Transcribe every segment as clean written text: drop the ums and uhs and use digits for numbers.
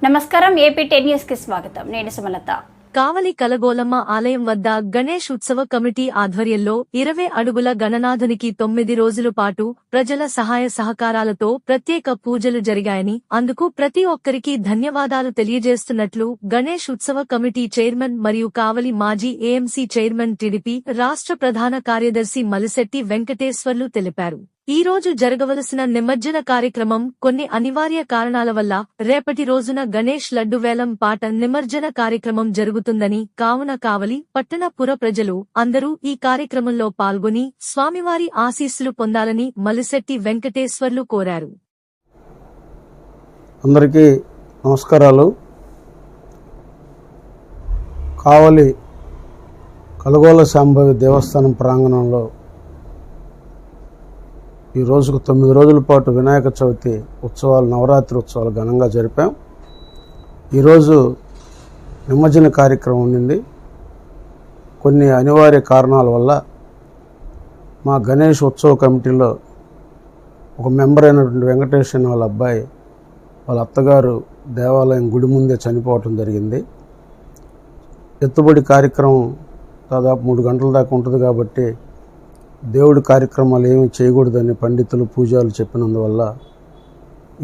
నమస్కారం AP 10 news కి స్వాగతం. నేను సుమలత. కావలి కలగోలమ్మ ఆలయం వద్ద గణేష్ ఉత్సవ కమిటీ ఆధ్వర్యంలో 20 అడుగుల గణనాథునికి 9 రోజుల పాటు ప్రజల సహాయ సహకారాలతో ప్రత్యేక పూజలు జరిగాయని, అందుకు ప్రతి ఒక్కరికి ధన్యవాదాలు తెలియజేస్తున్నట్లు గణేష్ ఉత్సవ కమిటీ చైర్మన్ మరియు కావలి మాజీ ఏఎంసీ చైర్మన్ టీడీపీ రాష్ట్ర ప్రధాన కార్యదర్శి మలిశెట్టి వెంకటేశ్వర్లు తెలిపారు. ఈ రోజు జరగవలసిన నిమజ్జన కార్యక్రమం కొన్ని అనివార్య కారణాల వల్ల రేపటి రోజున గణేష్ లడ్డు వేలం పాట నిమజ్జన కార్యక్రమం జరుగుతుందని, కావున కావలి పట్టణ పుర ప్రజలు అందరూ ఈ కార్యక్రమంలో పాల్గొని స్వామివారి ఆశీస్సులు పొందాలని మలిశెట్టి వెంకటేశ్వర్లు కోరారు. అందరికీ నమస్కారాలు. కావలి కలగోల శాంభవి దేవస్థానం ప్రాంగణంలో ఈ రోజుకు 9 రోజుల పాటు వినాయక చవితి ఉత్సవాలు, నవరాత్రి ఉత్సవాలు ఘనంగా జరిపాం. ఈరోజు నిమజ్జన కార్యక్రమం ఉండింది. కొన్ని అనివార్య కారణాల వల్ల మా గణేష్ ఉత్సవ కమిటీలో ఒక మెంబర్ అయినటువంటి వెంకటేష్ అనే వాళ్ళ అబ్బాయి, వాళ్ళ అత్తగారు దేవాలయం గుడి ముందే చనిపోవటం జరిగింది. ఎత్తుబడి కార్యక్రమం దాదాపు 3 గంటల దాకా ఉంటుంది కాబట్టి దేవుడి కార్యక్రమాలు ఏమీ చేయకూడదని పండితులు పూజలు చెప్పినందువల్ల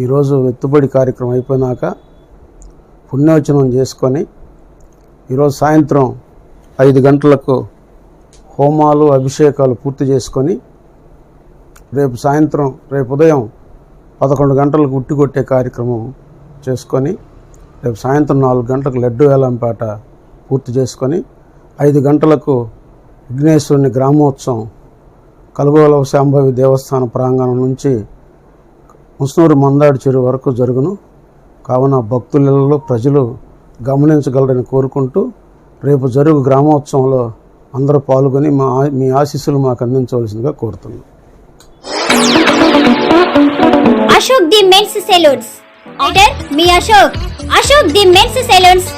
ఈరోజు ఎత్తుబడి కార్యక్రమం అయిపోయినాక పుణ్యోచనం చేసుకొని ఈరోజు సాయంత్రం 5 గంటలకు హోమాలు అభిషేకాలు పూర్తి చేసుకొని రేపు ఉదయం 11 గంటలకు ఉట్టి కొట్టే కార్యక్రమం చేసుకొని రేపు సాయంత్రం 4 గంటలకు లడ్డు వేలంపాట పూర్తి చేసుకొని 5 గంటలకు విఘ్నేశ్వరుని గ్రామోత్సవం కలగోల శాంభవి దేవస్థాన ప్రాంగణం నుంచి ముస్నూరు మందాడి చెరువు వరకు జరుగును. కావున భక్తులలో ప్రజలు గమనించగలరని కోరుకుంటూ రేపు జరుగు గ్రామోత్సవంలో అందరూ పాల్గొని మీ ఆశీస్సులు మాకు అందించవలసిందిగా కోరుతున్నాం. Ashok the men's saloons order మీ అశోక్ ది మెన్స్ సెలూన్స్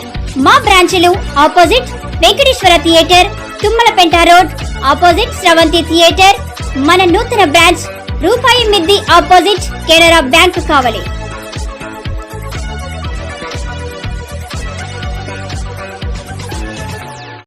మా బ్రాంచ్లు opposite Venkateswara theatre, Tummalapenta road opposite Sravanthi theatre. మన నూతన బ్రాంచ్ రూపాయి మిద్ది ఆపోజిట్ కెనరా బ్యాంక్ కావలి.